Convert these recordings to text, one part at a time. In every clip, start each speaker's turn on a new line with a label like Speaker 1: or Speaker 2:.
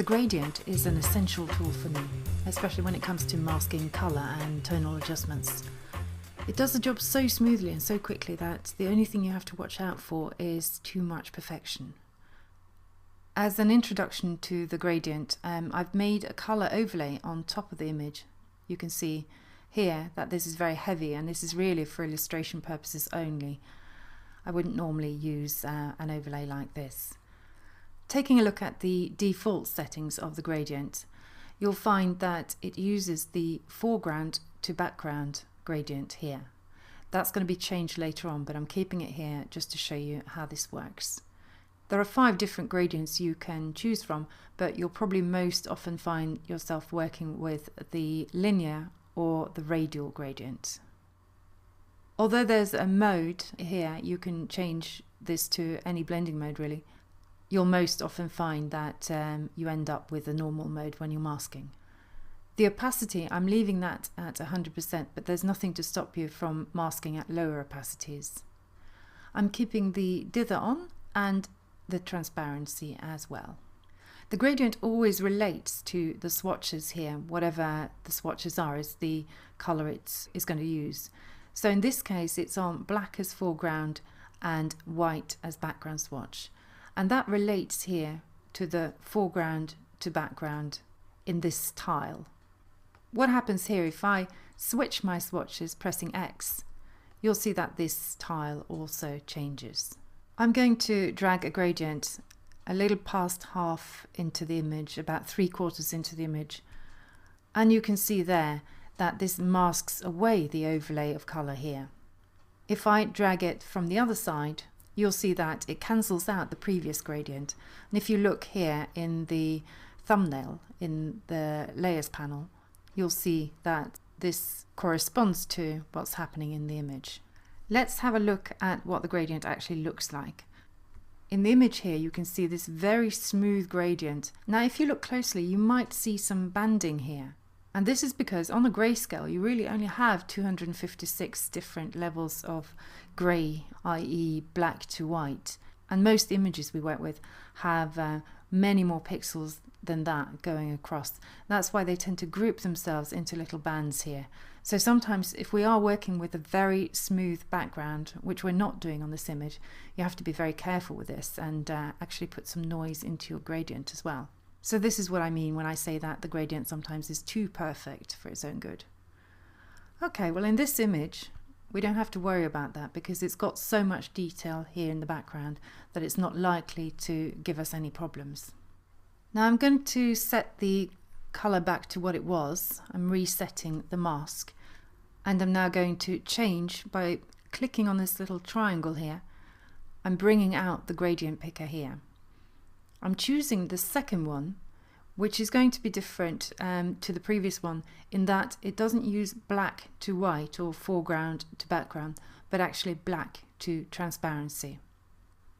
Speaker 1: gradient is an essential tool for me, especially when it comes to masking colour and tonal adjustments. It does the job so smoothly and so quickly that the only thing you have to watch out for is too much perfection. As an introduction to the gradient, I've made a colour overlay on top of the image. You can see here that this is very heavy, and this is really for illustration purposes only. I wouldn't normally use an overlay like this. Taking a look at the default settings of the gradient, you'll find that it uses the foreground to background gradient here. That's going to be changed later on, but I'm keeping it here just to show you how this works. There are 5 different gradients you can choose from, but you'll probably most often find yourself working with the linear or the radial gradient. Although there's a mode here, you can change this to any blending mode really. You'll most often find that you end up with a normal mode when you're masking. The opacity, I'm leaving that at 100%, but there's nothing to stop you from masking at lower opacities. I'm keeping the dither on and the transparency as well. The gradient always relates to the swatches here. Whatever the swatches are is the colour it is going to use. So in this case it's on black as foreground and white as background swatch. And that relates here to the foreground to background in this tile. What happens here, if I switch my swatches pressing X, you'll see that this tile also changes. I'm going to drag a gradient a little past half into the image, about 3/4 into the image. And you can see there that this masks away the overlay of colour here. If I drag it from the other side, you'll see that it cancels out the previous gradient. And if you look here in the thumbnail, in the layers panel, you'll see that this corresponds to what's happening in the image. Let's have a look at what the gradient actually looks like. In the image here you can see this very smooth gradient. Now if you look closely you might see some banding here. And this is because on the grayscale you really only have 256 different levels of grey, i.e. black to white. And most images we work with have many more pixels than that going across. That's why they tend to group themselves into little bands here. So sometimes if we are working with a very smooth background, which we're not doing on this image, you have to be very careful with this and actually put some noise into your gradient as well. So this is what I mean when I say that the gradient sometimes is too perfect for its own good. Okay, well in this image we don't have to worry about that because it's got so much detail here in the background that it's not likely to give us any problems. Now I'm going to set the colour back to what it was. I'm resetting the mask, and I'm now going to change by clicking on this little triangle here. I'm bringing out the gradient picker here. I'm choosing the second one, which is going to be different to the previous one in that it doesn't use black to white or foreground to background, but actually black to transparency.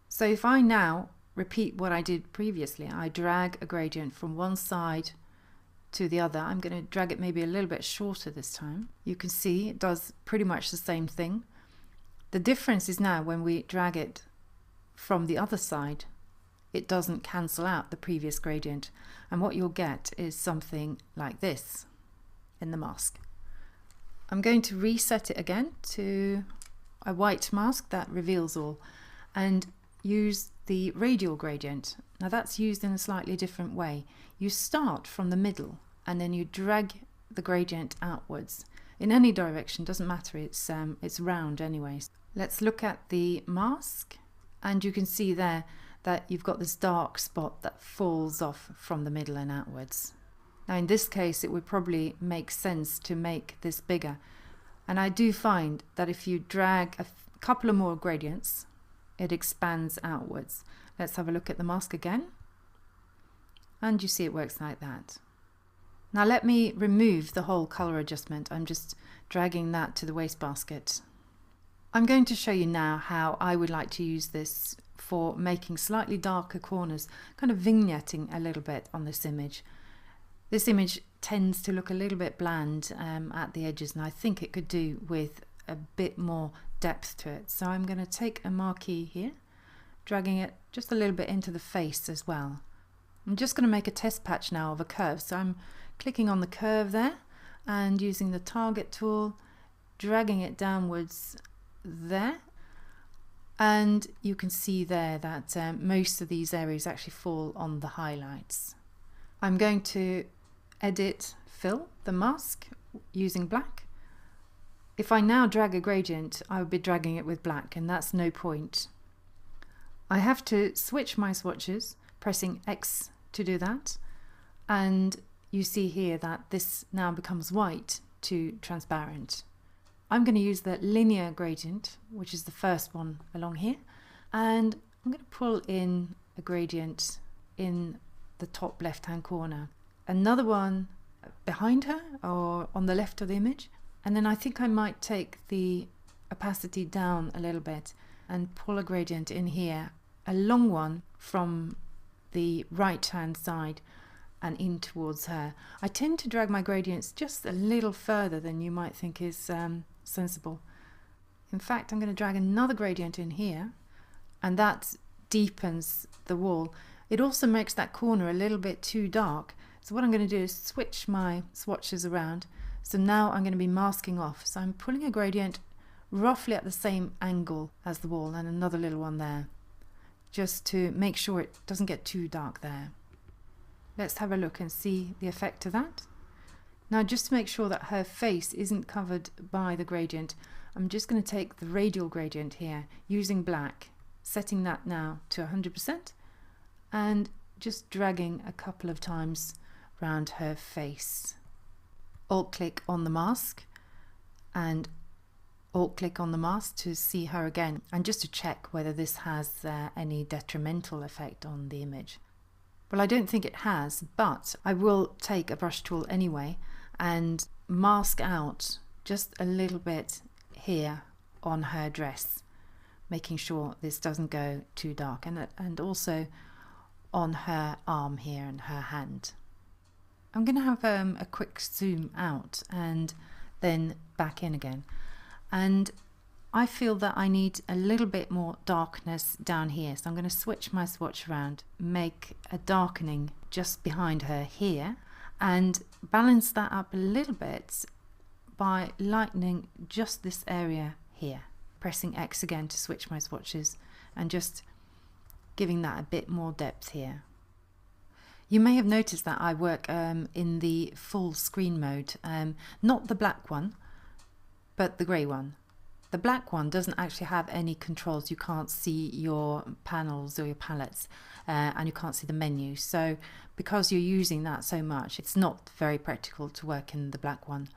Speaker 1: So if I now repeat what I did previously, I drag a gradient from one side to the other. I'm going to drag it maybe a little bit shorter this time. You can see it does pretty much the same thing. The difference is now when we drag it from the other side, it doesn't cancel out the previous gradient, and what you'll get is something like this in the mask. I'm going to reset it again to a white mask that reveals all and use the radial gradient. Now that's used in a slightly different way. You start from the middle and then you drag the gradient outwards in any direction, doesn't matter, it's round anyways. Let's look at the mask, and you can see there that you've got this dark spot that falls off from the middle and outwards. Now in this case it would probably make sense to make this bigger, and I do find that if you drag a couple of more gradients it expands outwards. Let's have a look at the mask again, and you see it works like that. Now let me remove the whole colour adjustment. I'm just dragging that to the wastebasket. I'm going to show you now how I would like to use this for making slightly darker corners, kind of vignetting a little bit on this image. This image tends to look a little bit bland at the edges, and I think it could do with a bit more depth to it. So I'm going to take a marquee here, dragging it just a little bit into the face as well. I'm just going to make a test patch now of a curve. So I'm clicking on the curve there and using the target tool, dragging it downwards there. And you can see there that most of these areas actually fall on the highlights. I'm going to edit fill the mask using black. If I now drag a gradient, I would be dragging it with black, and that's no point. I have to switch my swatches, pressing X to do that. And you see here that this now becomes white to transparent. I'm going to use the linear gradient, which is the first one along here, and I'm going to pull in a gradient in the top left hand corner, another one behind her or on the left of the image, and then I think I might take the opacity down a little bit and pull a gradient in here, a long one from the right hand side and in towards her. I tend to drag my gradients just a little further than you might think is sensible. In fact, I'm going to drag another gradient in here, and that deepens the wall. It also makes that corner a little bit too dark. So what I'm going to do is switch my swatches around. So now I'm going to be masking off. So I'm pulling a gradient roughly at the same angle as the wall, and another little one there, just to make sure it doesn't get too dark there. Let's have a look and see the effect of that. Now, just to make sure that her face isn't covered by the gradient, I'm just going to take the radial gradient here using black, setting that now to 100%, and just dragging a couple of times around her face. Alt click on the mask and alt click on the mask to see her again, and just to check whether this has any detrimental effect on the image. Well, I don't think it has, but I will take a brush tool anyway and mask out just a little bit here on her dress, making sure this doesn't go too dark, and also on her arm here and her hand. I'm going to have a quick zoom out and then back in again, and I feel that I need a little bit more darkness down here, so I'm going to switch my swatch around, make a darkening just behind her here, and balance that up a little bit by lightening just this area here. Pressing X again to switch my swatches and just giving that a bit more depth here. You may have noticed that I work in the full screen mode, not the black one, but the grey one. The black one doesn't actually have any controls. You can't see your panels or your palettes, and you can't see the menu. So because you're using that so much, it's not very practical to work in the black one.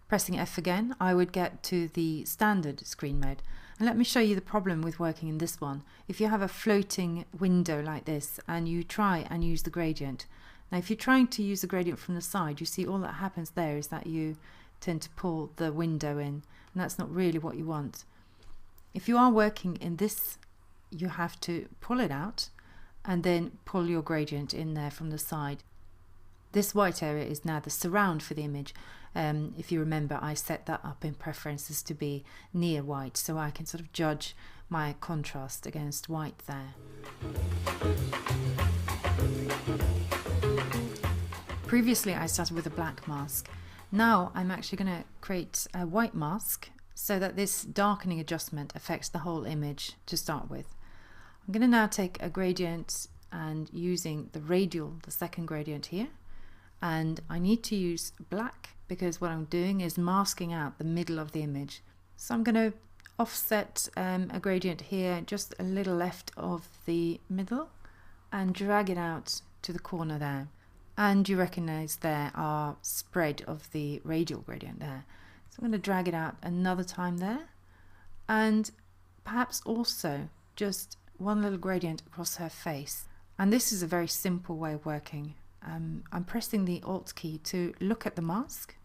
Speaker 1: Pressing F again, I would get to the standard screen mode. And let me show you the problem with working in this one. If you have a floating window like this and you try and use the gradient. Now if you're trying to use the gradient from the side, you see all that happens there is that you tend to pull the window in, and that's not really what you want. If you are working in this, you have to pull it out and then pull your gradient in there from the side. This white area is now the surround for the image. If you remember, I set that up in preferences to be near white, so I can sort of judge my contrast against white there. Previously I started with a black mask. Now I'm actually going to create a white mask so that this darkening adjustment affects the whole image to start with. I'm going to now take a gradient and using the radial, the second gradient here, and I need to use black because what I'm doing is masking out the middle of the image. So I'm going to offset a gradient here just a little left of the middle and drag it out to the corner there. And you recognize there our spread of the radial gradient there. So I'm going to drag it out another time there, and perhaps also just one little gradient across her face. And this is a very simple way of working. I'm pressing the Alt key to look at the mask,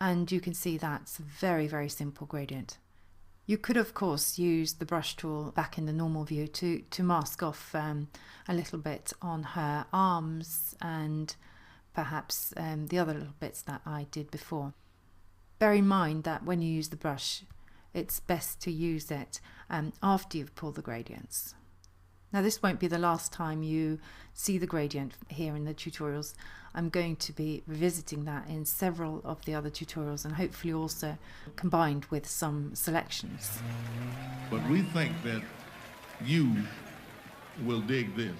Speaker 1: and you can see that's a very, very simple gradient. You could of course use the brush tool back in the normal view to mask off a little bit on her arms and perhaps the other little bits that I did before. Bear in mind that when you use the brush, it's best to use it after you've pulled the gradients. Now this won't be the last time you see the gradient here in the tutorials. I'm going to be revisiting that in several of the other tutorials and hopefully also combined with some selections.
Speaker 2: But we think that you will dig this.